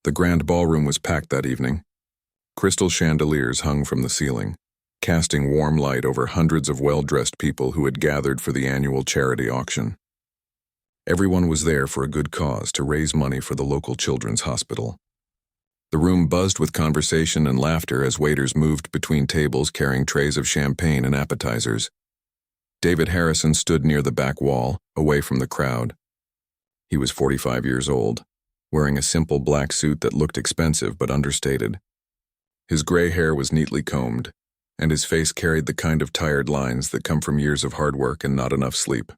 The grand ballroom was packed that evening. Crystal chandeliers hung from the ceiling, casting warm light over hundreds of well-dressed people who had gathered for the annual charity auction. Everyone was there for a good cause, to raise money for the local children's hospital. The room buzzed with conversation and laughter as waiters moved between tables carrying trays of champagne and appetizers. David Harrison stood near the back wall, away from the crowd. He was 45 years old, wearing a simple black suit that looked expensive but understated. His gray hair was neatly combed, and his face carried the kind of tired lines that come from years of hard work and not enough sleep.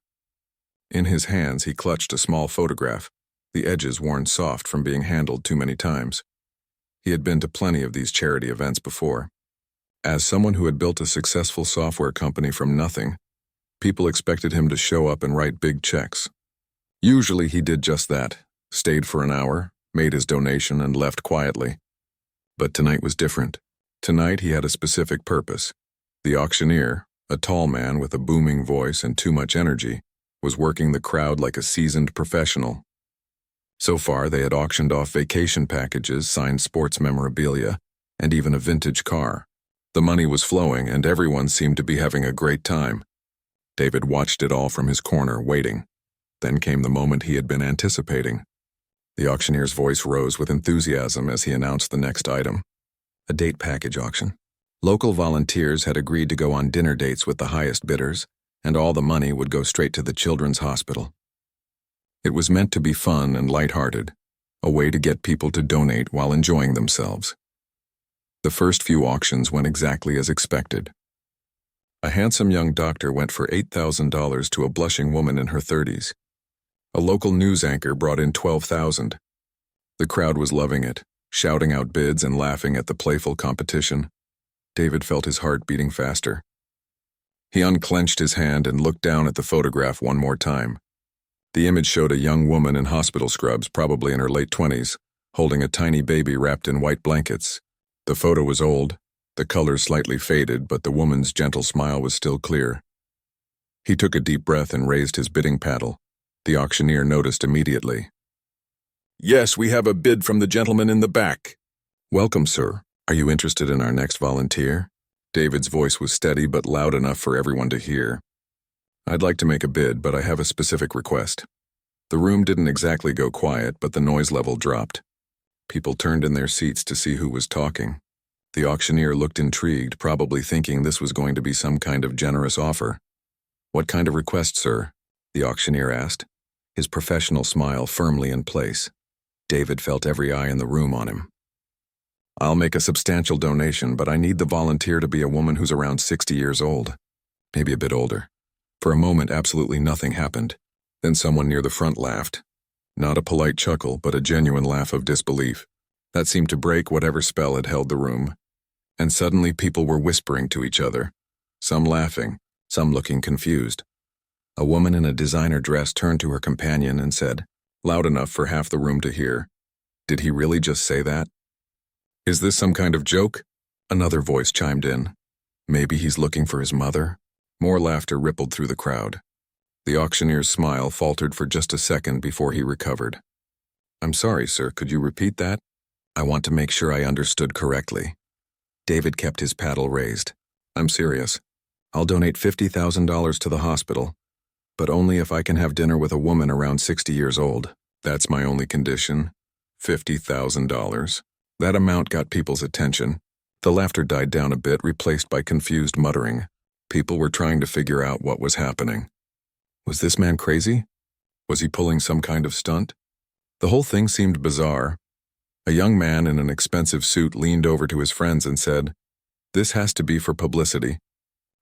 In his hands he clutched a small photograph, the edges worn soft from being handled too many times. He had been to plenty of these charity events before. As someone who had built a successful software company from nothing, people expected him to show up and write big checks. Usually he did just that, stayed for an hour, made his donation, and left quietly. But tonight was different. Tonight he had a specific purpose. The auctioneer, a tall man with a booming voice and too much energy, was working the crowd like a seasoned professional. So far they had auctioned off vacation packages, signed sports memorabilia, and even a vintage car. The money was flowing and everyone seemed to be having a great time. David watched it all from his corner, waiting. Then came the moment he had been anticipating. The auctioneer's voice rose with enthusiasm as he announced the next item. A date package auction. Local volunteers had agreed to go on dinner dates with the highest bidders, and all the money would go straight to the children's hospital. It was meant to be fun and lighthearted, a way to get people to donate while enjoying themselves. The first few auctions went exactly as expected. A handsome young doctor went for $8,000 to a blushing woman in her 30s. A local news anchor brought in $12,000. The crowd was loving it, shouting out bids and laughing at the playful competition. David felt his heart beating faster. He unclenched his hand and looked down at the photograph one more time. The image showed a young woman in hospital scrubs, probably in her late 20s, holding a tiny baby wrapped in white blankets. The photo was old, the colors slightly faded, but the woman's gentle smile was still clear. He took a deep breath and raised his bidding paddle. The auctioneer noticed immediately. "Yes, we have a bid from the gentleman in the back." "Welcome, sir. Are you interested in our next volunteer?" David's voice was steady but loud enough for everyone to hear. "I'd like to make a bid, but I have a specific request." The room didn't exactly go quiet, but the noise level dropped. People turned in their seats to see who was talking. The auctioneer looked intrigued, probably thinking this was going to be some kind of generous offer. "What kind of request, sir?" the auctioneer asked, his professional smile firmly in place. David felt every eye in the room on him. "I'll make a substantial donation, but I need the volunteer to be a woman who's around 60 years old, maybe a bit older." For a moment, absolutely nothing happened. Then someone near the front laughed. Not a polite chuckle, but a genuine laugh of disbelief. That seemed to break whatever spell had held the room. And suddenly people were whispering to each other, some laughing, some looking confused. A woman in a designer dress turned to her companion and said, loud enough for half the room to hear, "Did he really just say that? Is this some kind of joke?" Another voice chimed in. "Maybe he's looking for his mother?" More laughter rippled through the crowd. The auctioneer's smile faltered for just a second before he recovered. "I'm sorry, sir, could you repeat that? I want to make sure I understood correctly." David kept his paddle raised. "I'm serious. I'll donate $50,000 to the hospital, but only if I can have dinner with a woman around 60 years old. That's my only condition." $50,000. That amount got people's attention. The laughter died down a bit, replaced by confused muttering. People were trying to figure out what was happening. Was this man crazy? Was he pulling some kind of stunt? The whole thing seemed bizarre. A young man in an expensive suit leaned over to his friends and said, "This has to be for publicity.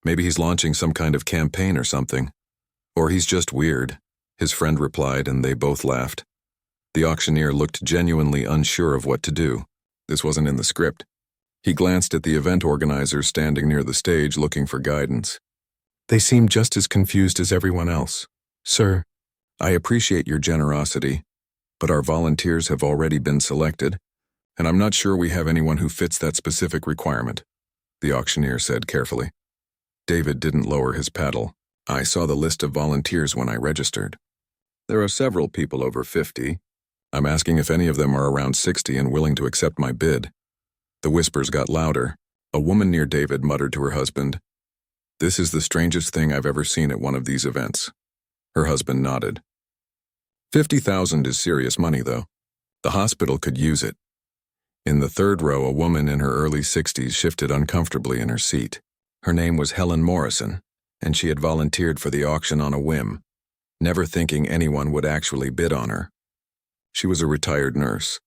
Maybe he's launching some kind of campaign or something. Or he's just weird," his friend replied, and they both laughed. The auctioneer looked genuinely unsure of what to do. This wasn't in the script. He glanced at the event organizers standing near the stage looking for guidance. They seemed just as confused as everyone else. "Sir, I appreciate your generosity, but our volunteers have already been selected, and I'm not sure we have anyone who fits that specific requirement," the auctioneer said carefully. David didn't lower his paddle. "I saw the list of volunteers when I registered. There are several people over 50. I'm asking if any of them are around 60 and willing to accept my bid. The whispers got louder. A woman near David muttered to her husband, "This is the strangest thing I've ever seen at one of these events." Her husband nodded. 50,000 is serious money, though. The hospital could use it. In the third row, a woman in her early 60s shifted uncomfortably in her seat. Her name was Helen Morrison, and she had volunteered for the auction on a whim, never thinking anyone would actually bid on her. She was a retired nurse,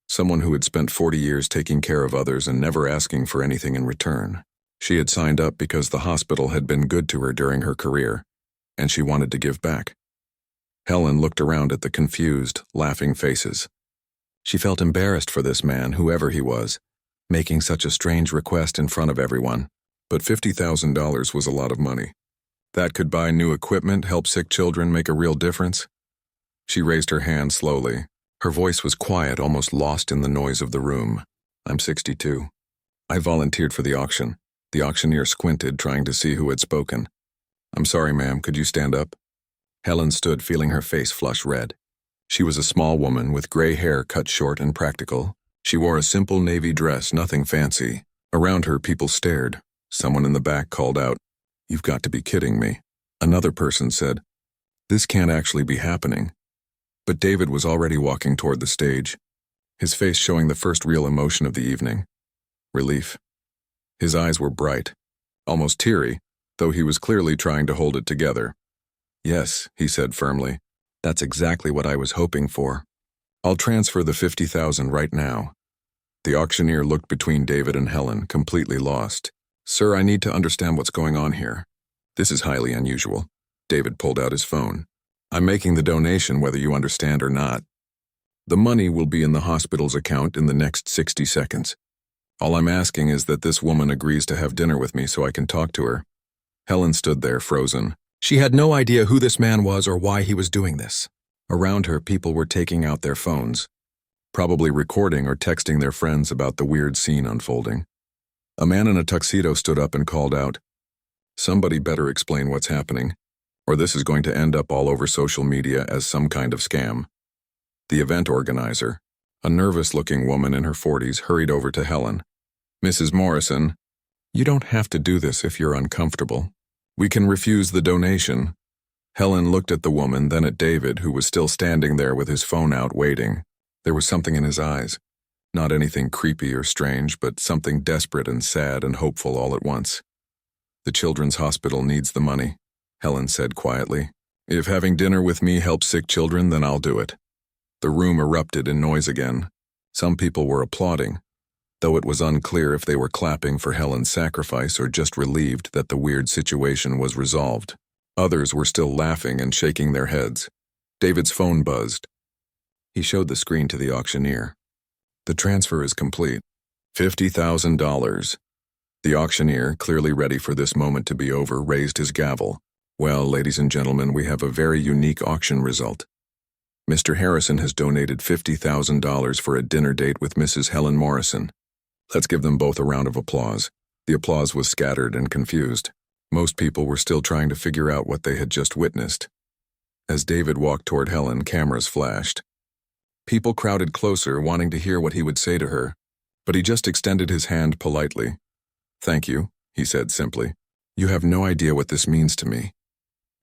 someone who had spent 40 years taking care of others and never asking for anything in return. She had signed up because the hospital had been good to her during her career, and she wanted to give back. Helen looked around at the confused, laughing faces. She felt embarrassed for this man, whoever he was, making such a strange request in front of everyone. But $50,000 was a lot of money. That could buy new equipment, help sick children, make a real difference. She raised her hand slowly. Her voice was quiet, almost lost in the noise of the room. "I'm 62. I volunteered for the auction." The auctioneer squinted, trying to see who had spoken. "I'm sorry, ma'am, could you stand up?" Helen stood, feeling her face flush red. She was a small woman with gray hair cut short and practical. She wore a simple navy dress, nothing fancy. Around her, people stared. Someone in the back called out, "You've got to be kidding me." Another person said, "This can't actually be happening." But David was already walking toward the stage, his face showing the first real emotion of the evening: relief. His eyes were bright, almost teary, though he was clearly trying to hold it together. "Yes," he said firmly, "that's exactly what I was hoping for. I'll transfer the 50,000 right now." The auctioneer looked between David and Helen, completely lost. "Sir, I need to understand what's going on here. This is highly unusual." David pulled out his phone. "I'm making the donation whether you understand or not. The money will be in the hospital's account in the next 60 seconds. All I'm asking is that this woman agrees to have dinner with me so I can talk to her." Helen stood there, frozen. She had no idea who this man was or why he was doing this. Around her, people were taking out their phones, probably recording or texting their friends about the weird scene unfolding. A man in a tuxedo stood up and called out, "Somebody better explain what's happening, or this is going to end up all over social media as some kind of scam." The event organizer, a nervous-looking woman in her 40s, hurried over to Helen. "Mrs. Morrison, you don't have to do this if you're uncomfortable. We can refuse the donation." Helen looked at the woman, then at David, who was still standing there with his phone out waiting. There was something in his eyes. Not anything creepy or strange, but something desperate and sad and hopeful all at once. "The children's hospital needs the money," Helen said quietly. "If having dinner with me helps sick children, then I'll do it." The room erupted in noise again. Some people were applauding, though it was unclear if they were clapping for Helen's sacrifice or just relieved that the weird situation was resolved. Others were still laughing and shaking their heads. David's phone buzzed. He showed the screen to the auctioneer. "The transfer is complete. $50,000. The auctioneer, clearly ready for this moment to be over, raised his gavel. "Well, ladies and gentlemen, we have a very unique auction result. Mr. Harrison has donated $50,000 for a dinner date with Mrs. Helen Morrison. Let's give them both a round of applause." The applause was scattered and confused. Most people were still trying to figure out what they had just witnessed. As David walked toward Helen, cameras flashed. People crowded closer, wanting to hear what he would say to her, but he just extended his hand politely. "Thank you," he said simply. "You have no idea what this means to me."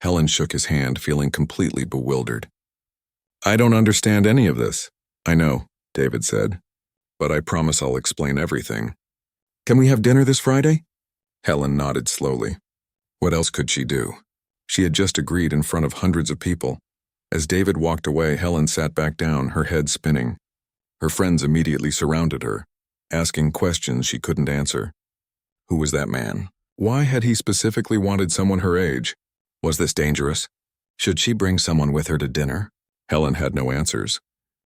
Helen shook his hand, feeling completely bewildered. "I don't understand any of this." "I know," David said, "but I promise I'll explain everything." "Can we have dinner this Friday?" Helen nodded slowly. What else could she do? She had just agreed in front of hundreds of people. As David walked away, Helen sat back down, her head spinning. Her friends immediately surrounded her, asking questions she couldn't answer. Who was that man? Why had he specifically wanted someone her age? Was this dangerous? Should she bring someone with her to dinner? Helen had no answers.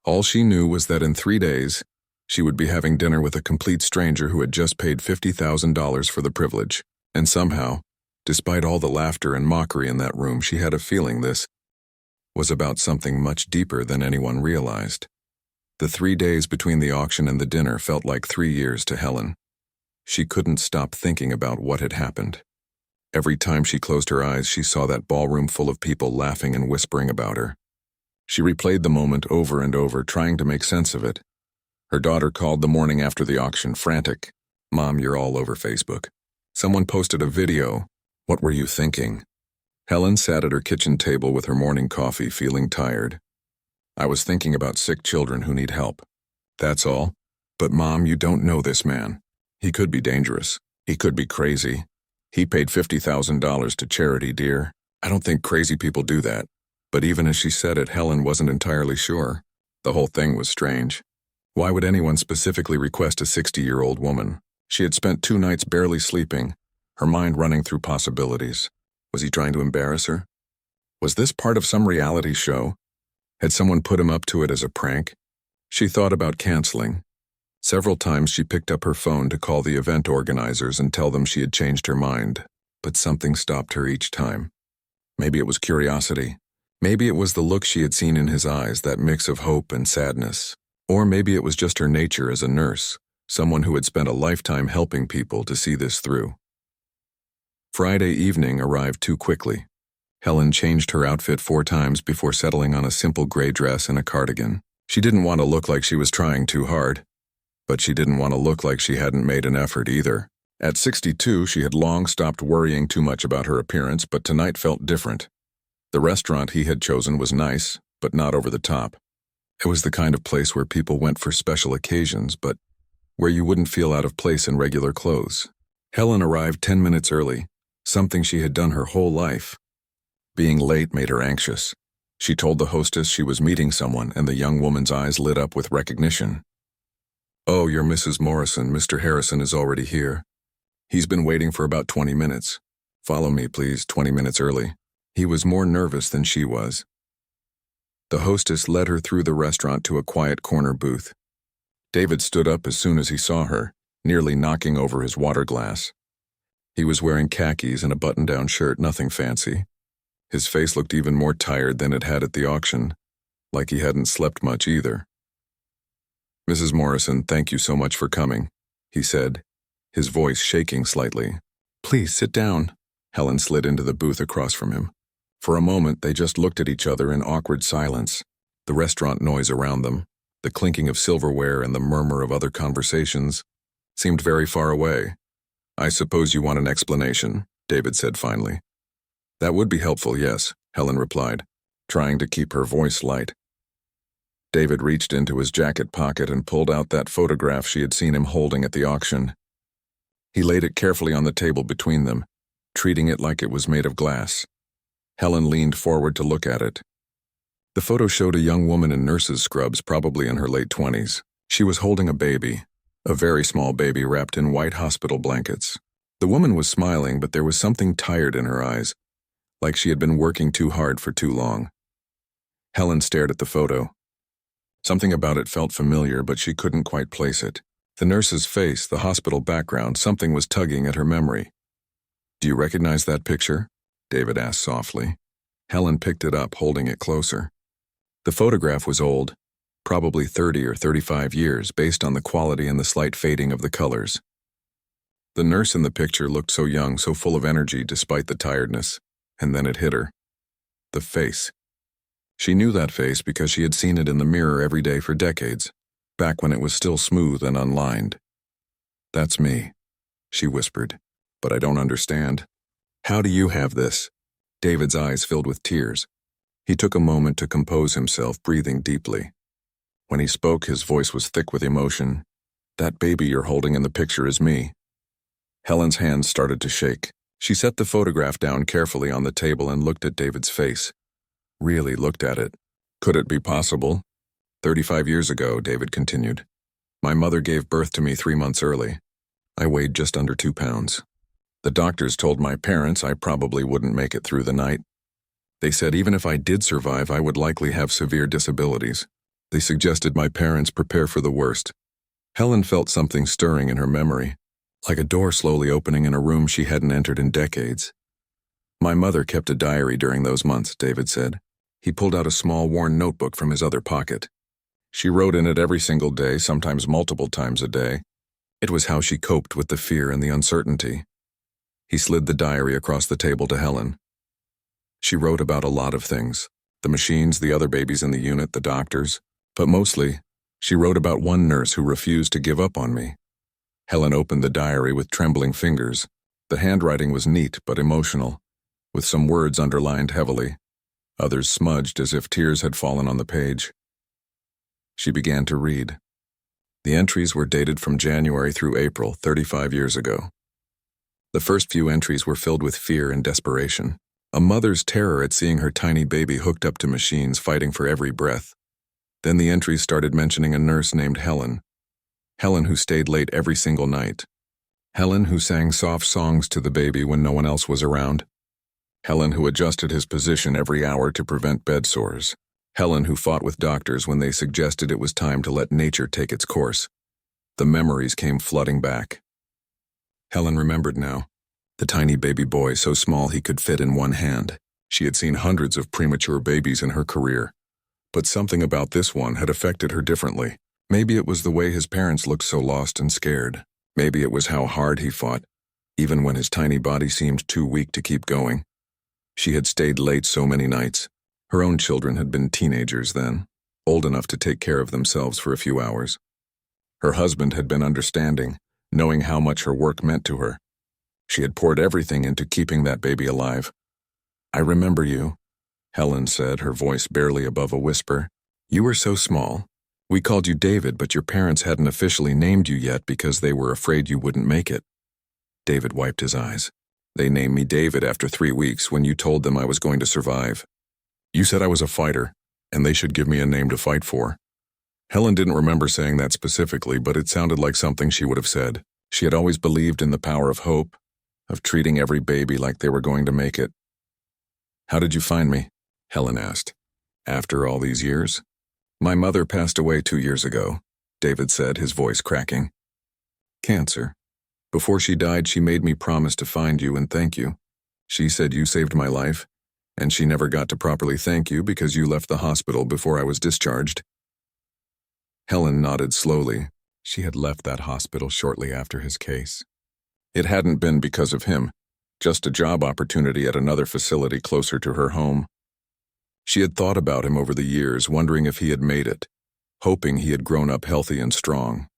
All she knew was that in 3 days, she would be having dinner with a complete stranger who had just paid $50,000 for the privilege. And somehow, despite all the laughter and mockery in that room, she had a feeling this was about something much deeper than anyone realized. The 3 days between the auction and the dinner felt like 3 years to Helen. She couldn't stop thinking about what had happened. Every time she closed her eyes, she saw that ballroom full of people laughing and whispering about her. She replayed the moment over and over, trying to make sense of it. Her daughter called the morning after the auction, frantic. "Mom, you're all over Facebook. Someone posted a video. What were you thinking?" Helen sat at her kitchen table with her morning coffee, feeling tired. "I was thinking about sick children who need help. That's all. But Mom, you don't know this man. He could be dangerous. He could be crazy. He paid $50,000 to charity, dear. I don't think crazy people do that." But even as she said it, Helen wasn't entirely sure. The whole thing was strange. Why would anyone specifically request a 60-year-old woman? She had spent 2 nights barely sleeping, her mind running through possibilities. Was he trying to embarrass her? Was this part of some reality show? Had someone put him up to it as a prank? She thought about canceling. Several times she picked up her phone to call the event organizers and tell them she had changed her mind, but something stopped her each time. Maybe it was curiosity. Maybe it was the look she had seen in his eyes, that mix of hope and sadness. Or maybe it was just her nature as a nurse, someone who had spent a lifetime helping people, to see this through. Friday evening arrived too quickly. Helen changed her outfit 4 times before settling on a simple gray dress and a cardigan. She didn't want to look like she was trying too hard, but she didn't want to look like she hadn't made an effort either. At 62, she had long stopped worrying too much about her appearance, but tonight felt different. The restaurant he had chosen was nice, but not over the top. It was the kind of place where people went for special occasions, but where you wouldn't feel out of place in regular clothes. Helen arrived 10 minutes early, something she had done her whole life. Being late made her anxious. She told the hostess she was meeting someone, and the young woman's eyes lit up with recognition. "Oh, you're Mrs. Morrison. Mr. Harrison is already here. He's been waiting for about 20 minutes. Follow me, please, 20 minutes early." He was more nervous than she was. The hostess led her through the restaurant to a quiet corner booth. David stood up as soon as he saw her, nearly knocking over his water glass. He was wearing khakis and a button-down shirt, nothing fancy. His face looked even more tired than it had at the auction, like he hadn't slept much either. "Mrs. Morrison, thank you so much for coming," he said, his voice shaking slightly. "Please sit down." Helen slid into the booth across from him. For a moment, they just looked at each other in awkward silence, the restaurant noise around them, the clinking of silverware and the murmur of other conversations, seemed very far away. "I suppose you want an explanation," David said finally. "That would be helpful, yes," Helen replied, trying to keep her voice light. David reached into his jacket pocket and pulled out that photograph she had seen him holding at the auction. He laid it carefully on the table between them, treating it like it was made of glass. Helen leaned forward to look at it. The photo showed a young woman in nurse's scrubs, probably in her late 20s. She was holding a baby, a very small baby wrapped in white hospital blankets. The woman was smiling, but there was something tired in her eyes, like she had been working too hard for too long. Helen stared at the photo. Something about it felt familiar, but she couldn't quite place it. The nurse's face, the hospital background, something was tugging at her memory. "Do you recognize that picture?" David asked softly. Helen picked it up, holding it closer. The photograph was old, probably 30 or 35 years, based on the quality and the slight fading of the colors. The nurse in the picture looked so young, so full of energy despite the tiredness, and then it hit her. The face. She knew that face because she had seen it in the mirror every day for decades, back when it was still smooth and unlined. "That's me," she whispered, "but I don't understand. How do you have this?" David's eyes filled with tears. He took a moment to compose himself, breathing deeply. When he spoke, his voice was thick with emotion. "That baby you're holding in the picture is me." Helen's hands started to shake. She set the photograph down carefully on the table and looked at David's face. Really looked at it. Could it be possible? 35 years ago, David continued. My mother gave birth to me 3 months early. I weighed just under 2 pounds. The doctors told my parents I probably wouldn't make it through the night. They said even if I did survive, I would likely have severe disabilities. They suggested my parents prepare for the worst. Helen felt something stirring in her memory, like a door slowly opening in a room she hadn't entered in decades. My mother kept a diary during those months, David said. He pulled out a small worn notebook from his other pocket. She wrote in it every single day, sometimes multiple times a day. It was how she coped with the fear and the uncertainty. He slid the diary across the table to Helen. She wrote about a lot of things. The machines, the other babies in the unit, the doctors. But mostly, she wrote about one nurse who refused to give up on me. Helen opened the diary with trembling fingers. The handwriting was neat but emotional, with some words underlined heavily, others smudged as if tears had fallen on the page. She began to read. The entries were dated from January through April, 35 years ago. The first few entries were filled with fear and desperation, a mother's terror at seeing her tiny baby hooked up to machines fighting for every breath. Then the entries started mentioning a nurse named Helen. Helen who stayed late every single night. Helen who sang soft songs to the baby when no one else was around. Helen who adjusted his position every hour to prevent bed sores. Helen who fought with doctors when they suggested it was time to let nature take its course. The memories came flooding back. Helen remembered now. The tiny baby boy so small he could fit in one hand. She had seen hundreds of premature babies in her career. But something about this one had affected her differently. Maybe it was the way his parents looked so lost and scared. Maybe it was how hard he fought, even when his tiny body seemed too weak to keep going. She had stayed late so many nights. Her own children had been teenagers then, old enough to take care of themselves for a few hours. Her husband had been understanding, knowing how much her work meant to her. She had poured everything into keeping that baby alive. "I remember you," Helen said, her voice barely above a whisper. "You were so small. We called you David, but your parents hadn't officially named you yet because they were afraid you wouldn't make it." David wiped his eyes. "They named me David after 3 weeks when you told them I was going to survive. You said I was a fighter, and they should give me a name to fight for." Helen didn't remember saying that specifically, but it sounded like something she would have said. She had always believed in the power of hope, of treating every baby like they were going to make it. "How did you find me?" Helen asked. "After all these years?" "My mother passed away 2 years ago," David said, his voice cracking. "Cancer. Before she died, she made me promise to find you and thank you. She said you saved my life, and she never got to properly thank you because you left the hospital before I was discharged." Helen nodded slowly. She had left that hospital shortly after his case. It hadn't been because of him, just a job opportunity at another facility closer to her home. She had thought about him over the years, wondering if he had made it, hoping he had grown up healthy and strong.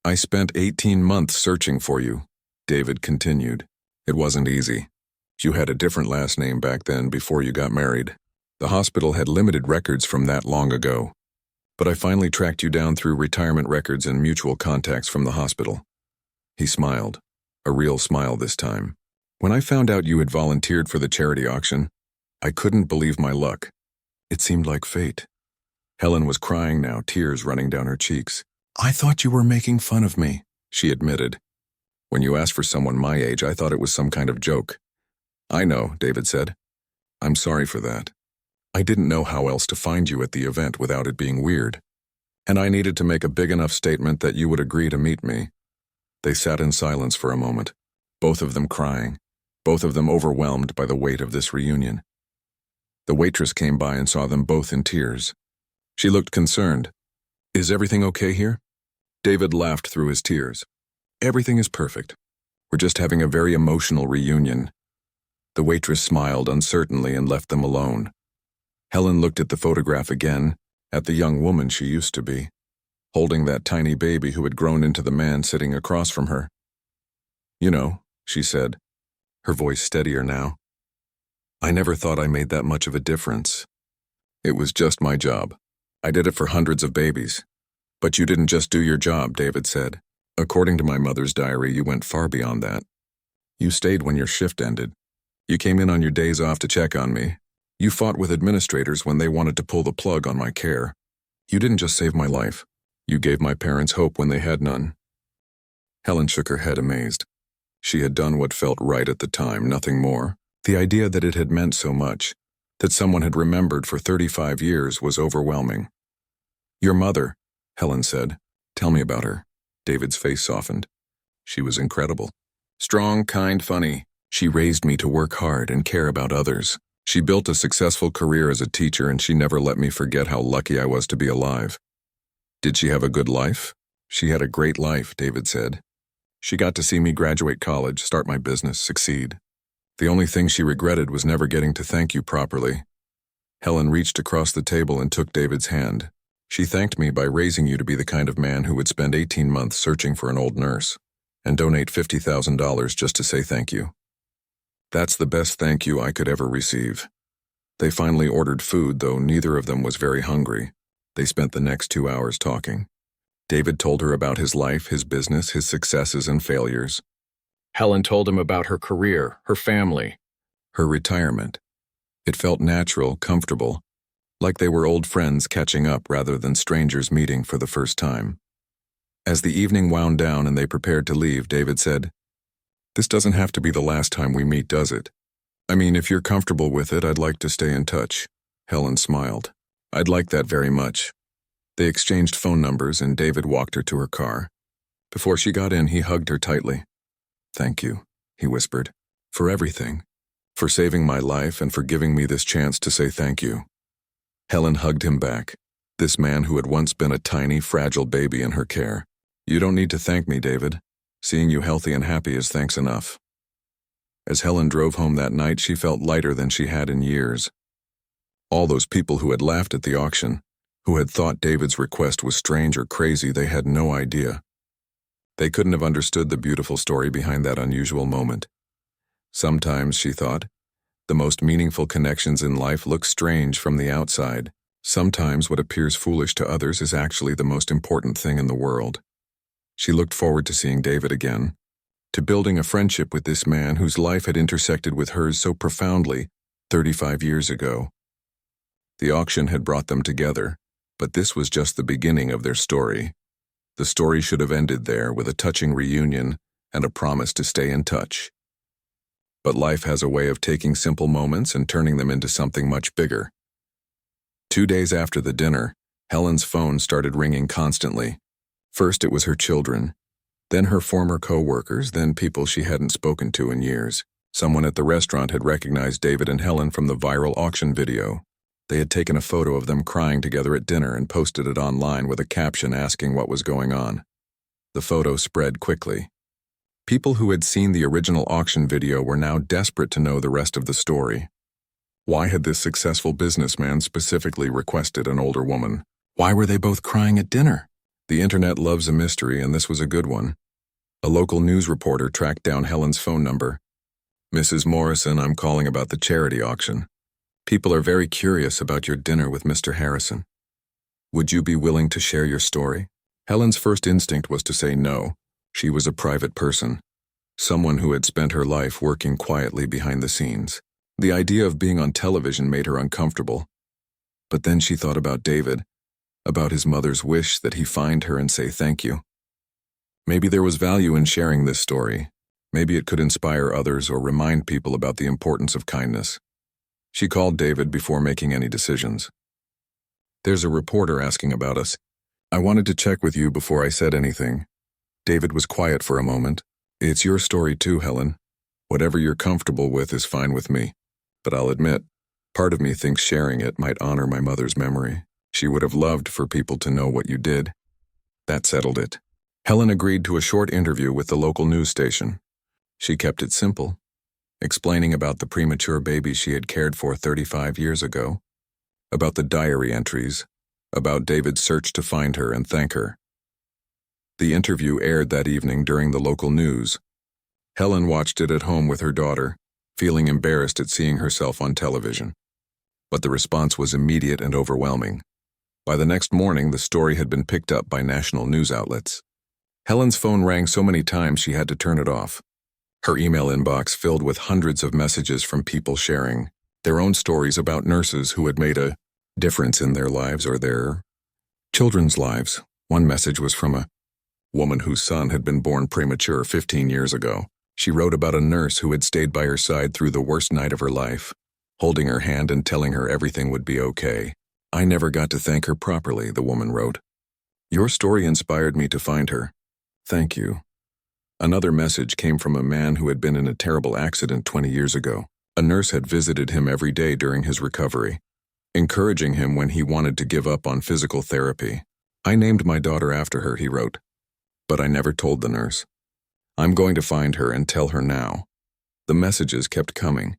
"I spent 18 months searching for you," David continued. "It wasn't easy. You had a different last name back then before you got married. The hospital had limited records from that long ago. But I finally tracked you down through retirement records and mutual contacts from the hospital." He smiled, a real smile this time. "When I found out you had volunteered for the charity auction, I couldn't believe my luck. It seemed like fate." Helen was crying now, tears running down her cheeks. "I thought you were making fun of me," she admitted. "When you asked for someone my age, I thought it was some kind of joke." "I know," David said. "I'm sorry for that. I didn't know how else to find you at the event without it being weird. And I needed to make a big enough statement that you would agree to meet me." They sat in silence for a moment, both of them crying, both of them overwhelmed by the weight of this reunion. The waitress came by and saw them both in tears. She looked concerned. "Is everything okay here?" David laughed through his tears. "Everything is perfect. We're just having a very emotional reunion." The waitress smiled uncertainly and left them alone. Helen looked at the photograph again, at the young woman she used to be, holding that tiny baby who had grown into the man sitting across from her. "You know," she said, her voice steadier now, "I never thought I made that much of a difference. It was just my job. I did it for hundreds of babies." "But you didn't just do your job," David said. "According to my mother's diary, you went far beyond that. You stayed when your shift ended. You came in on your days off to check on me. You fought with administrators when they wanted to pull the plug on my care. You didn't just save my life. You gave my parents hope when they had none." Helen shook her head amazed. She had done what felt right at the time, nothing more. The idea that it had meant so much, that someone had remembered for 35 years, was overwhelming. "Your mother," Helen said. "Tell me about her." David's face softened. "She was incredible. Strong, kind, funny. She raised me to work hard and care about others. She built a successful career as a teacher, and she never let me forget how lucky I was to be alive." "Did she have a good life?" "She had a great life," David said. "She got to see me graduate college, start my business, succeed. The only thing she regretted was never getting to thank you properly." Helen reached across the table and took David's hand. She thanked me by raising you to be the kind of man who would spend 18 months searching for an old nurse and donate $50,000 just to say thank you. That's the best thank you I could ever receive. They finally ordered food, though neither of them was very hungry. They spent the next 2 hours talking. David told her about his life, his business, his successes and failures. Helen told him about her career, her family, her retirement. It felt natural, comfortable, like they were old friends catching up rather than strangers meeting for the first time. As the evening wound down and they prepared to leave, David said, "This doesn't have to be the last time we meet, does it? I mean, if you're comfortable with it, I'd like to stay in touch." Helen smiled. "I'd like that very much." They exchanged phone numbers and David walked her to her car. Before she got in, he hugged her tightly. "Thank you," he whispered, "for everything, for saving my life and for giving me this chance to say thank you." Helen hugged him back, this man who had once been a tiny, fragile baby in her care. "You don't need to thank me, David. Seeing you healthy and happy is thanks enough." As Helen drove home that night, she felt lighter than she had in years. All those people who had laughed at the auction, who had thought David's request was strange or crazy, they had no idea. They couldn't have understood the beautiful story behind that unusual moment. Sometimes, she thought, the most meaningful connections in life look strange from the outside. Sometimes what appears foolish to others is actually the most important thing in the world. She looked forward to seeing David again, to building a friendship with this man whose life had intersected with hers so profoundly 35 years ago. The auction had brought them together, but this was just the beginning of their story. The story should have ended there with a touching reunion and a promise to stay in touch. But life has a way of taking simple moments and turning them into something much bigger. 2 days after the dinner, Helen's phone started ringing constantly. First it was her children, then her former co-workers, then people she hadn't spoken to in years. Someone at the restaurant had recognized David and Helen from the viral auction video. They had taken a photo of them crying together at dinner and posted it online with a caption asking what was going on. The photo spread quickly. People who had seen the original auction video were now desperate to know the rest of the story. Why had this successful businessman specifically requested an older woman? Why were they both crying at dinner? The internet loves a mystery, and this was a good one. A local news reporter tracked down Helen's phone number. "Mrs. Morrison, I'm calling about the charity auction. People are very curious about your dinner with Mr. Harrison. Would you be willing to share your story?" Helen's first instinct was to say no. She was a private person, someone who had spent her life working quietly behind the scenes. The idea of being on television made her uncomfortable. But then she thought about David, about his mother's wish that he find her and say thank you. Maybe there was value in sharing this story. Maybe it could inspire others or remind people about the importance of kindness. She called David before making any decisions. "There's a reporter asking about us. I wanted to check with you before I said anything." David was quiet for a moment. "It's your story too, Helen. Whatever you're comfortable with is fine with me. But I'll admit, part of me thinks sharing it might honor my mother's memory. She would have loved for people to know what you did." That settled it. Helen agreed to a short interview with the local news station. She kept it simple, explaining about the premature baby she had cared for 35 years ago, about the diary entries, about David's search to find her and thank her. The interview aired that evening during the local news. Helen watched it at home with her daughter, feeling embarrassed at seeing herself on television. But the response was immediate and overwhelming. By the next morning, the story had been picked up by national news outlets. Helen's phone rang so many times she had to turn it off. Her email inbox filled with hundreds of messages from people sharing their own stories about nurses who had made a difference in their lives or their children's lives. One message was from a woman whose son had been born premature 15 years ago. She wrote about a nurse who had stayed by her side through the worst night of her life, holding her hand and telling her everything would be okay. "I never got to thank her properly," the woman wrote. "Your story inspired me to find her. Thank you." Another message came from a man who had been in a terrible accident 20 years ago. A nurse had visited him every day during his recovery, encouraging him when he wanted to give up on physical therapy. "I named my daughter after her," he wrote, "but I never told the nurse. I'm going to find her and tell her now." The messages kept coming.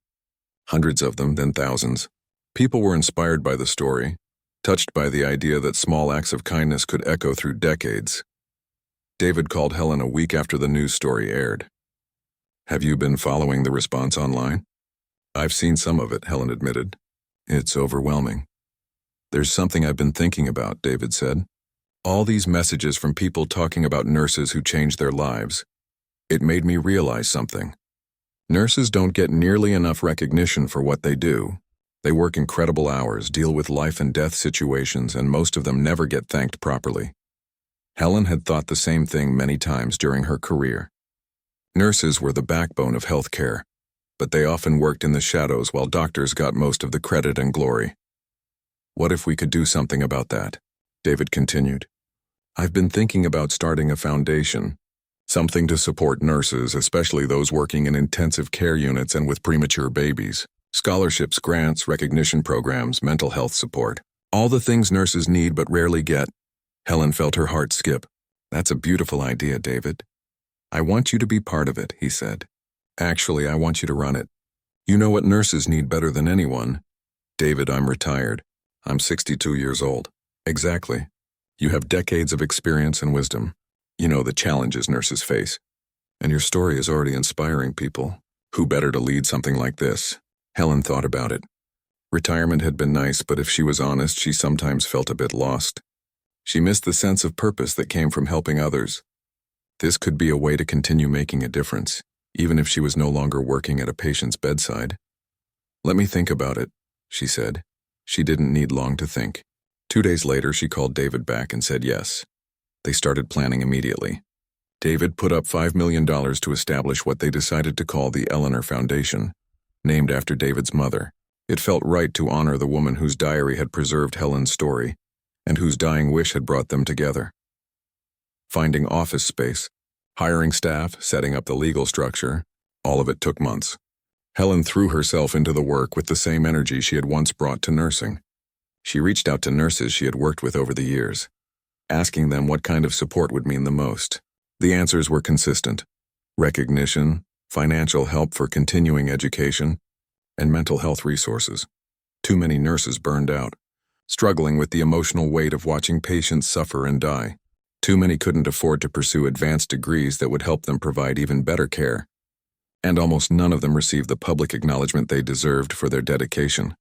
Hundreds of them, then thousands. People were inspired by the story, touched by the idea that small acts of kindness could echo through decades. David called Helen a week after the news story aired. "Have you been following the response online?" "I've seen some of it," Helen admitted. "It's overwhelming." "There's something I've been thinking about," David said. "All these messages from people talking about nurses who changed their lives. It made me realize something. Nurses don't get nearly enough recognition for what they do. They work incredible hours, deal with life and death situations, and most of them never get thanked properly." Helen had thought the same thing many times during her career. Nurses were the backbone of healthcare, but they often worked in the shadows while doctors got most of the credit and glory. "What if we could do something about that?" David continued. "I've been thinking about starting a foundation, something to support nurses, especially those working in intensive care units and with premature babies. Scholarships, grants, recognition programs, mental health support. All the things nurses need but rarely get." Helen felt her heart skip. "That's a beautiful idea, David. I want you to be part of it," he said. "Actually, I want you to run it. You know what nurses need better than anyone." "David, I'm retired. I'm 62 years old." "Exactly. You have decades of experience and wisdom. You know the challenges nurses face. And your story is already inspiring people. Who better to lead something like this?" Helen thought about it. Retirement had been nice, but if she was honest, she sometimes felt a bit lost. She missed the sense of purpose that came from helping others. This could be a way to continue making a difference, even if she was no longer working at a patient's bedside. "Let me think about it," she said. She didn't need long to think. 2 days later, she called David back and said yes. They started planning immediately. David put up $5 million to establish what they decided to call the Eleanor Foundation, named after David's mother. It felt right to honor the woman whose diary had preserved Helen's story, and whose dying wish had brought them together. Finding office space, hiring staff, setting up the legal structure, all of it took months. Helen threw herself into the work with the same energy she had once brought to nursing. She reached out to nurses she had worked with over the years, asking them what kind of support would mean the most. The answers were consistent: recognition, financial help for continuing education, and mental health resources. Too many nurses burned out, struggling with the emotional weight of watching patients suffer and die. Too many couldn't afford to pursue advanced degrees that would help them provide even better care. And almost none of them received the public acknowledgement they deserved for their dedication.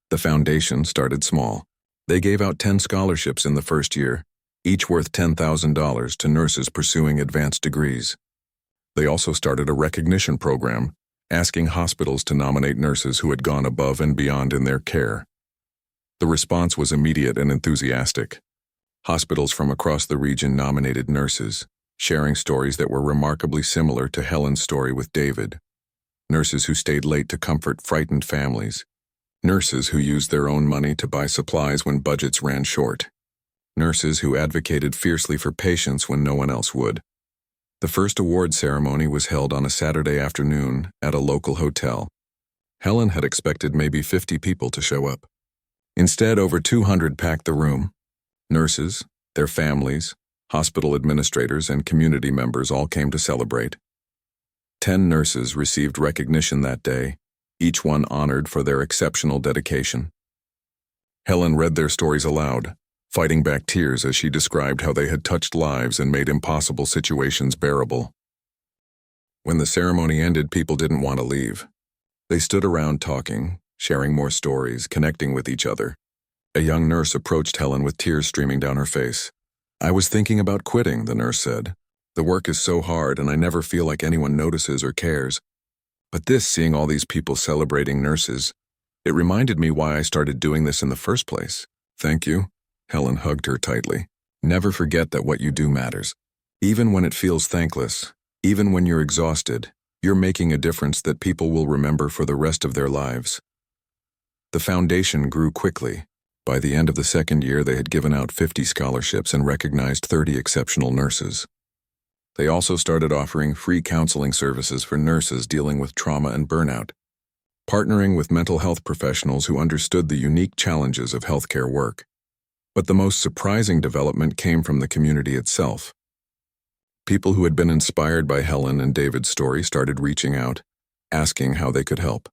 The foundation started small. They gave out 10 scholarships in the first year, each worth $10,000 to nurses pursuing advanced degrees. They also started a recognition program, asking hospitals to nominate nurses who had gone above and beyond in their care. The response was immediate and enthusiastic. Hospitals from across the region nominated nurses, sharing stories that were remarkably similar to Helen's story with David. Nurses who stayed late to comfort frightened families. Nurses who used their own money to buy supplies when budgets ran short. Nurses who advocated fiercely for patients when no one else would. The first award ceremony was held on a Saturday afternoon at a local hotel. Helen had expected maybe 50 people to show up. Instead, over 200 packed the room. Nurses, their families, hospital administrators, and community members all came to celebrate. 10 nurses received recognition that day, each one honored for their exceptional dedication. Helen read their stories aloud, fighting back tears as she described how they had touched lives and made impossible situations bearable. When the ceremony ended, people didn't want to leave. They stood around talking, sharing more stories, connecting with each other. A young nurse approached Helen with tears streaming down her face. "I was thinking about quitting," the nurse said. "The work is so hard and I never feel like anyone notices or cares. But seeing all these people celebrating nurses, it reminded me why I started doing this in the first place." "Thank you." Helen hugged her tightly. "Never forget that what you do matters. Even when it feels thankless, even when you're exhausted, you're making a difference that people will remember for the rest of their lives." The foundation grew quickly. By the end of the second year, they had given out 50 scholarships and recognized 30 exceptional nurses. They also started offering free counseling services for nurses dealing with trauma and burnout, partnering with mental health professionals who understood the unique challenges of healthcare work. But the most surprising development came from the community itself. People who had been inspired by Helen and David's story started reaching out, asking how they could help.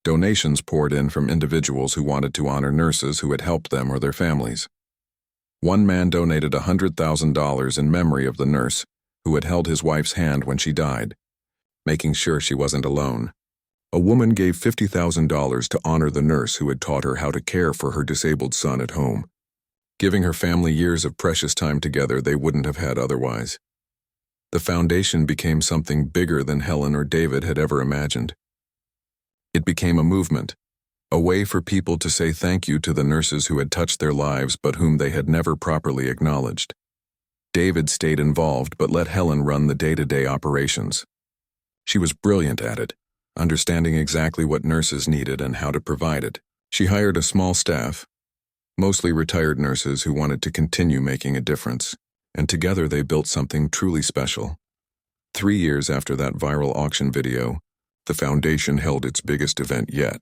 Donations poured in from individuals who wanted to honor nurses who had helped them or their families. One man donated $100,000 in memory of the nurse who had held his wife's hand when she died, making sure she wasn't alone. A woman gave $50,000 to honor the nurse who had taught her how to care for her disabled son at home, giving her family years of precious time together they wouldn't have had otherwise. The foundation became something bigger than Helen or David had ever imagined. It became a movement, a way for people to say thank you to the nurses who had touched their lives but whom they had never properly acknowledged. David stayed involved but let Helen run the day-to-day operations. She was brilliant at it, understanding exactly what nurses needed and how to provide it. She hired a small staff, mostly retired nurses who wanted to continue making a difference, and together they built something truly special. 3 years after that viral auction video, the foundation held its biggest event yet.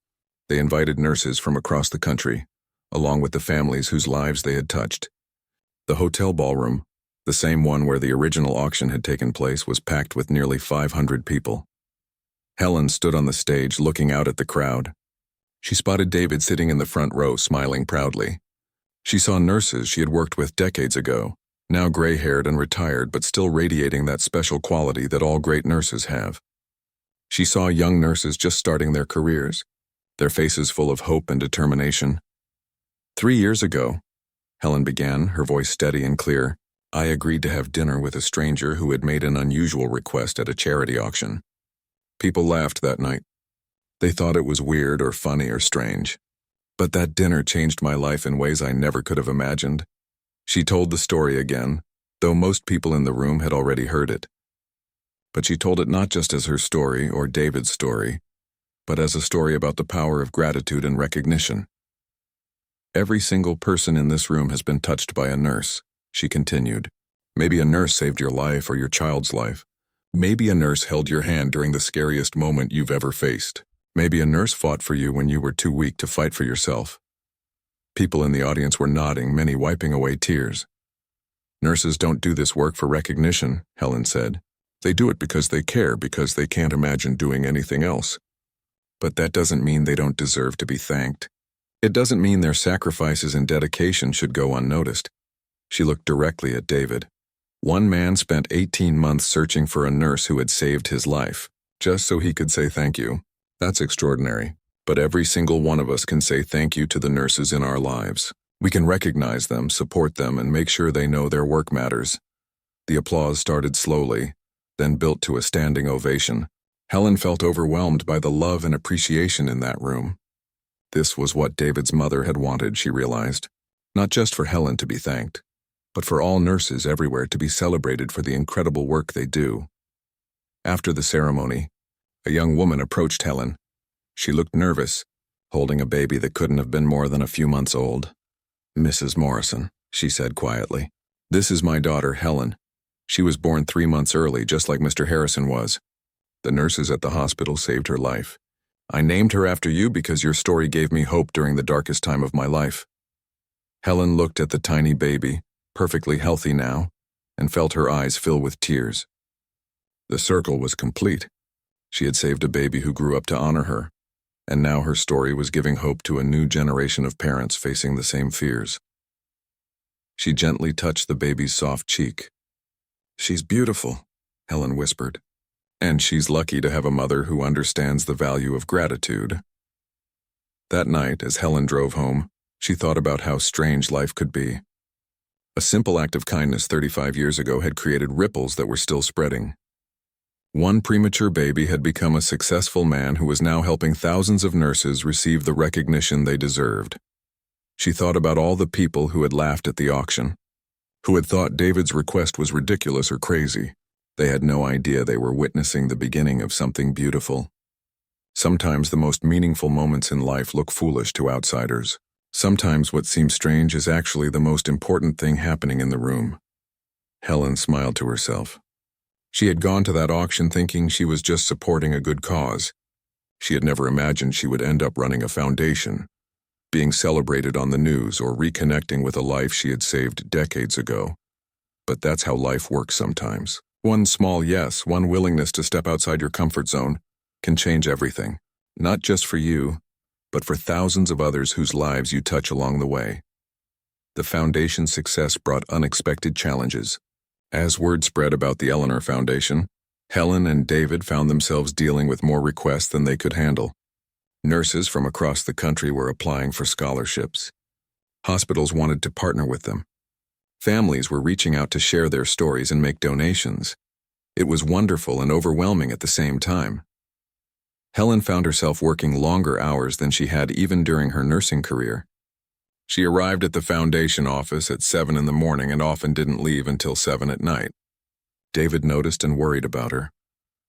They invited nurses from across the country, along with the families whose lives they had touched. The hotel ballroom, the same one where the original auction had taken place, was packed with nearly 500 people. Helen stood on the stage looking out at the crowd. She spotted David sitting in the front row, smiling proudly. She saw nurses she had worked with decades ago, now gray-haired and retired but still radiating that special quality that all great nurses have. She saw young nurses just starting their careers, their faces full of hope and determination. 3 years ago, Helen began, her voice steady and clear, I agreed to have dinner with a stranger who had made an unusual request at a charity auction. People laughed that night. They thought it was weird or funny or strange. But that dinner changed my life in ways I never could have imagined. She told the story again, though most people in the room had already heard it. But she told it not just as her story or David's story, but as a story about the power of gratitude and recognition. Every single person in this room has been touched by a nurse, she continued. Maybe a nurse saved your life or your child's life. Maybe a nurse held your hand during the scariest moment you've ever faced. Maybe a nurse fought for you when you were too weak to fight for yourself. People in the audience were nodding, many wiping away tears. Nurses don't do this work for recognition, Helen said. They do it because they care, because they can't imagine doing anything else. But that doesn't mean they don't deserve to be thanked. It doesn't mean their sacrifices and dedication should go unnoticed. She looked directly at David. One man spent 18 months searching for a nurse who had saved his life, just so he could say thank you. That's extraordinary. But every single one of us can say thank you to the nurses in our lives. We can recognize them, support them, and make sure they know their work matters. The applause started slowly, then built to a standing ovation. Helen felt overwhelmed by the love and appreciation in that room. This was what David's mother had wanted, she realized. Not just for Helen to be thanked, but for all nurses everywhere to be celebrated for the incredible work they do. After the ceremony, a young woman approached Helen. She looked nervous, holding a baby that couldn't have been more than a few months old. Mrs. Morrison, she said quietly, this is my daughter, Helen. She was born 3 months early, just like Mr. Harrison was. The nurses at the hospital saved her life. I named her after you because your story gave me hope during the darkest time of my life. Helen looked at the tiny baby, perfectly healthy now, and felt her eyes fill with tears. The circle was complete. She had saved a baby who grew up to honor her, and now her story was giving hope to a new generation of parents facing the same fears. She gently touched the baby's soft cheek. She's beautiful, Helen whispered, and she's lucky to have a mother who understands the value of gratitude. That night, as Helen drove home, she thought about how strange life could be. A simple act of kindness 35 years ago had created ripples that were still spreading. One premature baby had become a successful man who was now helping thousands of nurses receive the recognition they deserved. She thought about all the people who had laughed at the auction, who had thought David's request was ridiculous or crazy. They had no idea they were witnessing the beginning of something beautiful. Sometimes the most meaningful moments in life look foolish to outsiders. Sometimes what seems strange is actually the most important thing happening in the room. Helen smiled to herself. She had gone to that auction thinking she was just supporting a good cause. She had never imagined she would end up running a foundation, being celebrated on the news, or reconnecting with a life she had saved decades ago. But that's how life works sometimes. One small yes, one willingness to step outside your comfort zone, can change everything. Not just for you, but for thousands of others whose lives you touch along the way. The foundation's success brought unexpected challenges. As word spread about the Eleanor Foundation, Helen and David found themselves dealing with more requests than they could handle. Nurses from across the country were applying for scholarships. Hospitals wanted to partner with them. Families were reaching out to share their stories and make donations. It was wonderful and overwhelming at the same time. Helen found herself working longer hours than she had even during her nursing career. She arrived at the foundation office at 7 in the morning and often didn't leave until 7 at night. David noticed and worried about her.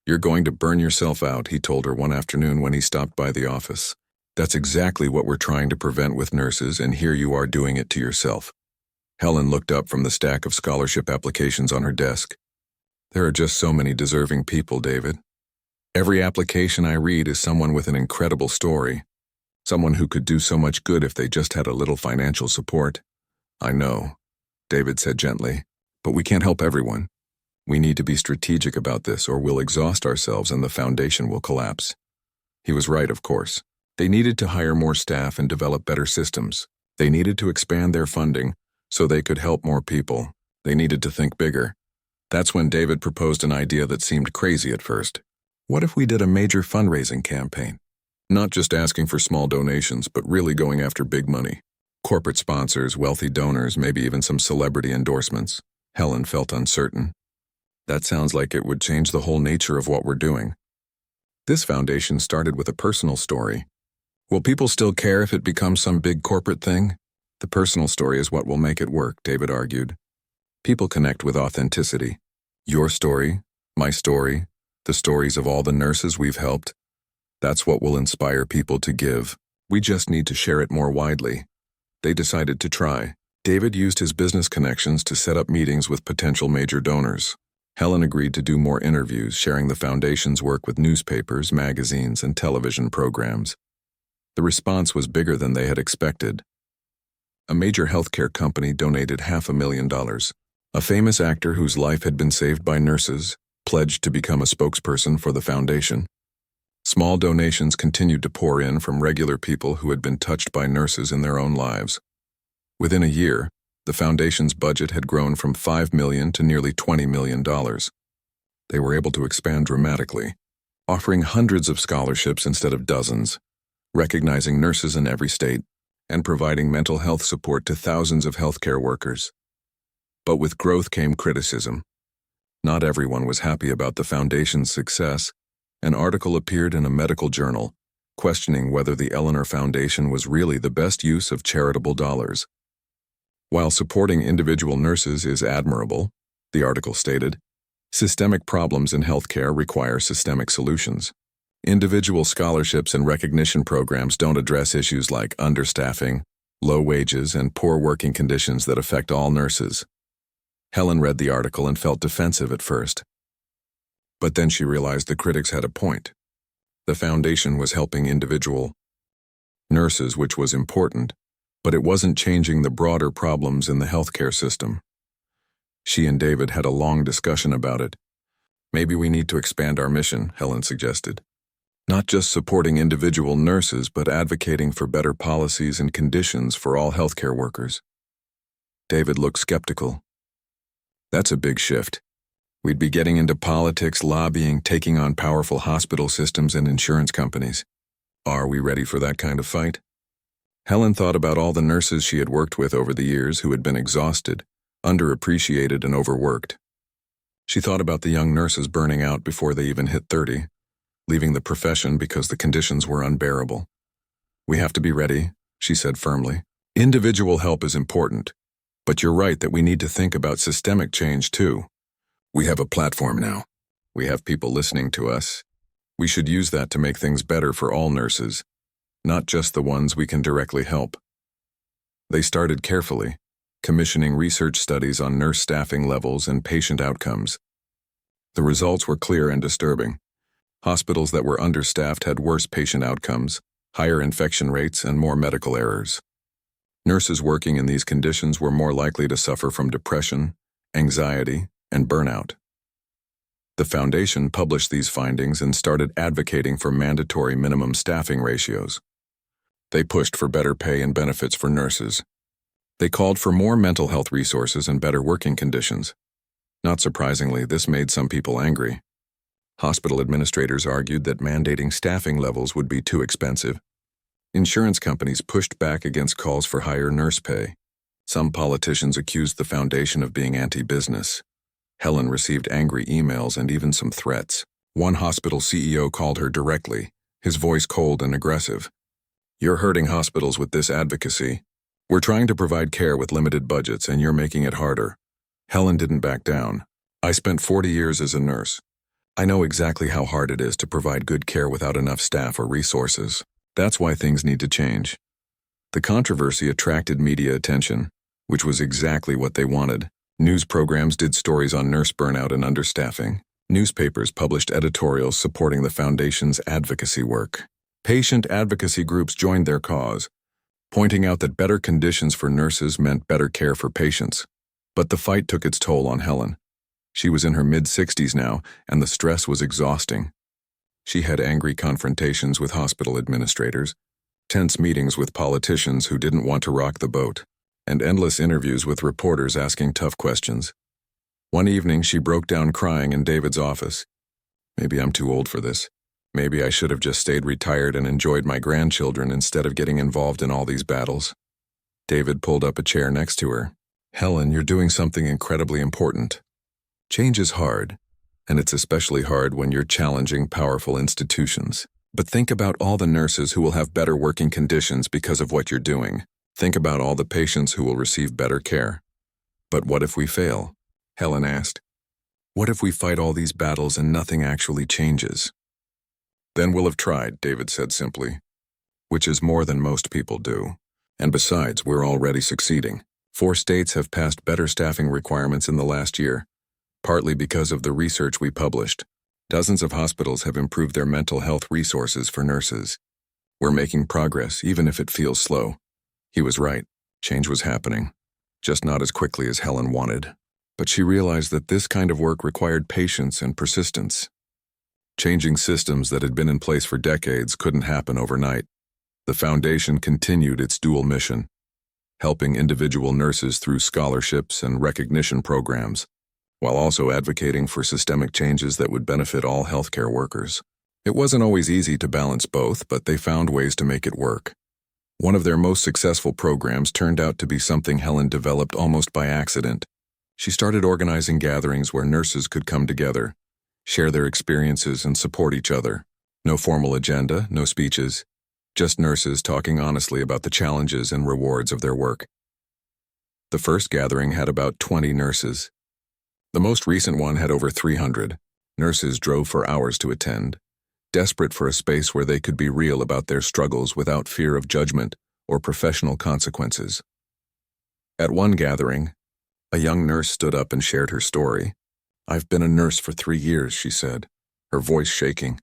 "You're going to burn yourself out," he told her one afternoon when he stopped by the office. "That's exactly what we're trying to prevent with nurses, and here you are doing it to yourself." Helen looked up from the stack of scholarship applications on her desk. "There are just so many deserving people, David. Every application I read is someone with an incredible story, someone who could do so much good if they just had a little financial support." "I know," David said gently, "but we can't help everyone. We need to be strategic about this or we'll exhaust ourselves and the foundation will collapse." He was right, of course. They needed to hire more staff and develop better systems. They needed to expand their funding so they could help more people. They needed to think bigger. That's when David proposed an idea that seemed crazy at first. What if we did a major fundraising campaign? Not just asking for small donations, but really going after big money. Corporate sponsors, wealthy donors, maybe even some celebrity endorsements. Helen felt uncertain. "That sounds like it would change the whole nature of what we're doing." This foundation started with a personal story. Will people still care if it becomes some big corporate thing? The personal story is what will make it work, David argued. People connect with authenticity. Your story, my story, the stories of all the nurses we've helped. That's what will inspire people to give. We just need to share it more widely. They decided to try. David used his business connections to set up meetings with potential major donors. Helen agreed to do more interviews, sharing the foundation's work with newspapers, magazines, and television programs. The response was bigger than they had expected. A major healthcare company donated $500,000. A famous actor whose life had been saved by nurses pledged to become a spokesperson for the foundation. Small donations continued to pour in from regular people who had been touched by nurses in their own lives. Within a year, the foundation's budget had grown from $5 million to nearly $20 million. They were able to expand dramatically, offering hundreds of scholarships instead of dozens, recognizing nurses in every state, and providing mental health support to thousands of healthcare workers. But with growth came criticism. Not everyone was happy about the foundation's success. An article appeared in a medical journal, questioning whether the Eleanor Foundation was really the best use of charitable dollars. While supporting individual nurses is admirable, the article stated, systemic problems in healthcare require systemic solutions. Individual scholarships and recognition programs don't address issues like understaffing, low wages, and poor working conditions that affect all nurses. Helen read the article and felt defensive at first. But then she realized the critics had a point. The foundation was helping individual nurses, which was important, but it wasn't changing the broader problems in the healthcare system. She and David had a long discussion about it. "Maybe we need to expand our mission," Helen suggested. "Not just supporting individual nurses, but advocating for better policies and conditions for all healthcare workers." David looked skeptical. "That's a big shift. We'd be getting into politics, lobbying, taking on powerful hospital systems and insurance companies. Are we ready for that kind of fight?" Helen thought about all the nurses she had worked with over the years who had been exhausted, underappreciated, and overworked. She thought about the young nurses burning out before they even hit 30, leaving the profession because the conditions were unbearable. "We have to be ready," she said firmly. "Individual help is important, but you're right that we need to think about systemic change too. We have a platform now. We have people listening to us. We should use that to make things better for all nurses, not just the ones we can directly help." They started carefully, commissioning research studies on nurse staffing levels and patient outcomes. The results were clear and disturbing. Hospitals that were understaffed had worse patient outcomes, higher infection rates, and more medical errors. Nurses working in these conditions were more likely to suffer from depression, anxiety, and burnout. The foundation published these findings and started advocating for mandatory minimum staffing ratios. They pushed for better pay and benefits for nurses. They called for more mental health resources and better working conditions. Not surprisingly, this made some people angry. Hospital administrators argued that mandating staffing levels would be too expensive. Insurance companies pushed back against calls for higher nurse pay. Some politicians accused the foundation of being anti-business. Helen received angry emails and even some threats. One hospital CEO called her directly, his voice cold and aggressive. "You're hurting hospitals with this advocacy. We're trying to provide care with limited budgets, and you're making it harder." Helen didn't back down. "I spent 40 years as a nurse. I know exactly how hard it is to provide good care without enough staff or resources. That's why things need to change." The controversy attracted media attention, which was exactly what they wanted. News programs did stories on nurse burnout and understaffing. Newspapers published editorials supporting the foundation's advocacy work. Patient advocacy groups joined their cause, pointing out that better conditions for nurses meant better care for patients. But the fight took its toll on Helen. She was in her mid-60s now, and the stress was exhausting. She had angry confrontations with hospital administrators, tense meetings with politicians who didn't want to rock the boat, and endless interviews with reporters asking tough questions. One evening, she broke down crying in David's office. "Maybe I'm too old for this. Maybe I should have just stayed retired and enjoyed my grandchildren instead of getting involved in all these battles." David pulled up a chair next to her. "Helen, you're doing something incredibly important. Change is hard, and it's especially hard when you're challenging powerful institutions. But think about all the nurses who will have better working conditions because of what you're doing. Think about all the patients who will receive better care." "But what if we fail?" Helen asked. "What if we fight all these battles and nothing actually changes?" "Then we'll have tried," David said simply, "which is more than most people do. And besides, we're already succeeding. 4 states have passed better staffing requirements in the last year, partly because of the research we published. Dozens of hospitals have improved their mental health resources for nurses. We're making progress, even if it feels slow." He was right. Change was happening, just not as quickly as Helen wanted. But she realized that this kind of work required patience and persistence. Changing systems that had been in place for decades couldn't happen overnight. The foundation continued its dual mission, helping individual nurses through scholarships and recognition programs, while also advocating for systemic changes that would benefit all healthcare workers. It wasn't always easy to balance both, but they found ways to make it work. One of their most successful programs turned out to be something Helen developed almost by accident. She started organizing gatherings where nurses could come together, share their experiences, and support each other. No formal agenda, no speeches, just nurses talking honestly about the challenges and rewards of their work. The first gathering had about 20 nurses. The most recent one had over 300. Nurses drove for hours to attend, desperate for a space where they could be real about their struggles without fear of judgment or professional consequences. At one gathering, a young nurse stood up and shared her story. "I've been a nurse for 3 years," she said, her voice shaking.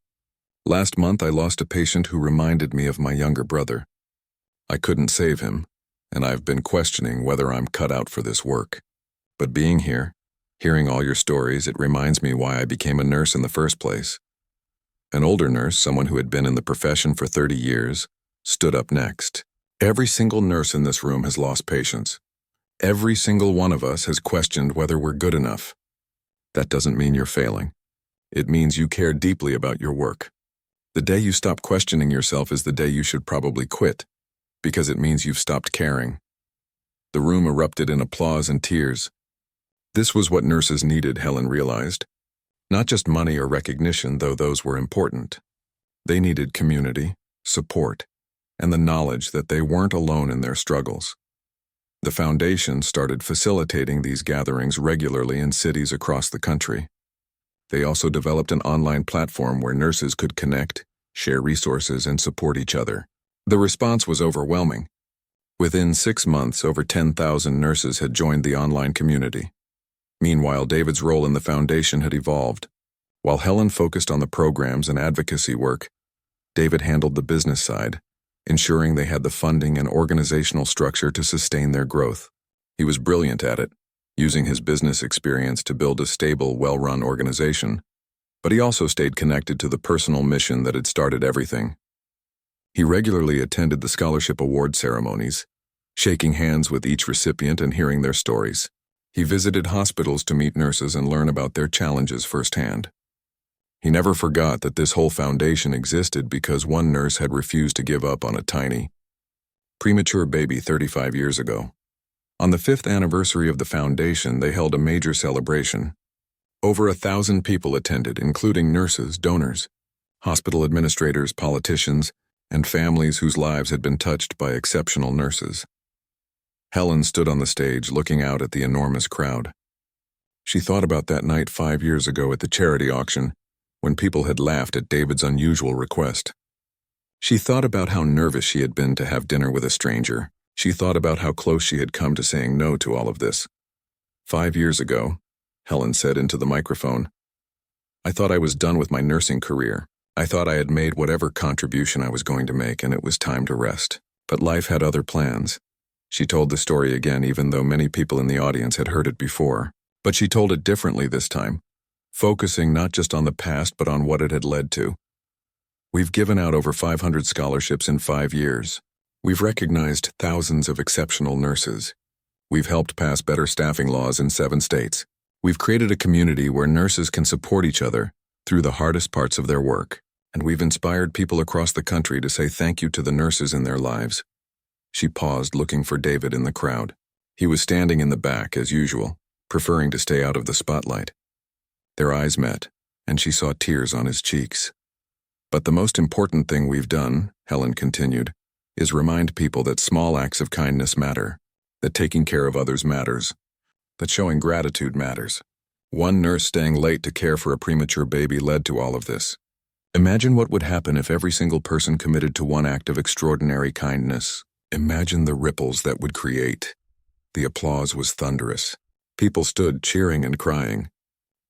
"Last month I lost a patient who reminded me of my younger brother. I couldn't save him, and I've been questioning whether I'm cut out for this work. But being here, hearing all your stories, it reminds me why I became a nurse in the first place." An older nurse, someone who had been in the profession for 30 years, stood up next. "Every single nurse in this room has lost patients. Every single one of us has questioned whether we're good enough. That doesn't mean you're failing. It means you care deeply about your work. The day you stop questioning yourself is the day you should probably quit, because it means you've stopped caring." The room erupted in applause and tears. This was what nurses needed, Helen realized. Not just money or recognition, though those were important. They needed community, support, and the knowledge that they weren't alone in their struggles. The foundation started facilitating these gatherings regularly in cities across the country. They also developed an online platform where nurses could connect, share resources, and support each other. The response was overwhelming. Within 6 months, over 10,000 nurses had joined the online community. Meanwhile, David's role in the foundation had evolved. While Helen focused on the programs and advocacy work, David handled the business side, ensuring they had the funding and organizational structure to sustain their growth. He was brilliant at it, using his business experience to build a stable, well-run organization But he also stayed connected to the personal mission that had started everything. He regularly attended the scholarship award ceremonies, shaking hands with each recipient and hearing their stories. He visited hospitals to meet nurses and learn about their challenges firsthand. He never forgot that this whole foundation existed because one nurse had refused to give up on a tiny, premature baby 35 years ago. On the 5th anniversary of the foundation, they held a major celebration. Over 1,000 people attended, including nurses, donors, hospital administrators, politicians, and families whose lives had been touched by exceptional nurses. Helen stood on the stage looking out at the enormous crowd. She thought about that night 5 years ago at the charity auction, when people had laughed at David's unusual request. She thought about how nervous she had been to have dinner with a stranger. She thought about how close she had come to saying no to all of this. 5 years ago, Helen said into the microphone, I thought I was done with my nursing career. I thought I had made whatever contribution I was going to make and it was time to rest. But life had other plans. She told the story again even though many people in the audience had heard it before. But she told it differently this time, focusing not just on the past but on what it had led to. We've given out over 500 scholarships in 5 years. We've recognized thousands of exceptional nurses. We've helped pass better staffing laws in 7 states. We've created a community where nurses can support each other through the hardest parts of their work. And we've inspired people across the country to say thank you to the nurses in their lives. She paused, looking for David in the crowd. He was standing in the back, as usual, preferring to stay out of the spotlight. Their eyes met, and she saw tears on his cheeks. But the most important thing we've done, Helen continued, is remind people that small acts of kindness matter, that taking care of others matters, that showing gratitude matters. One nurse staying late to care for a premature baby led to all of this. Imagine what would happen if every single person committed to one act of extraordinary kindness. Imagine the ripples that would create. The applause was thunderous. People stood cheering and crying.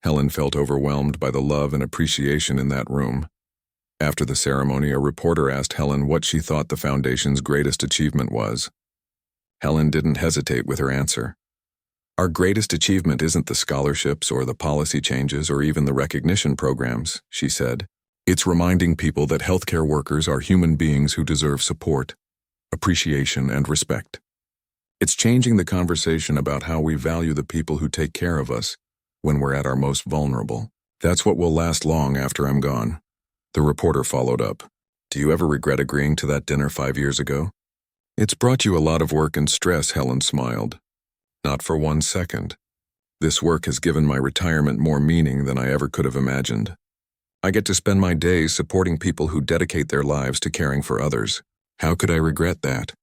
Helen felt overwhelmed by the love and appreciation in that room. After the ceremony, a reporter asked Helen what she thought the foundation's greatest achievement was. Helen didn't hesitate with her answer. Our greatest achievement isn't the scholarships or the policy changes or even the recognition programs, she said. It's reminding people that healthcare workers are human beings who deserve support, appreciation, and respect. It's changing the conversation about how we value the people who take care of us when we're at our most vulnerable. That's what will last long after I'm gone. The reporter followed up. Do you ever regret agreeing to that dinner 5 years ago? It's brought you a lot of work and stress, Helen smiled. Not for 1 second. This work has given my retirement more meaning than I ever could have imagined. I get to spend my days supporting people who dedicate their lives to caring for others. How could I regret that?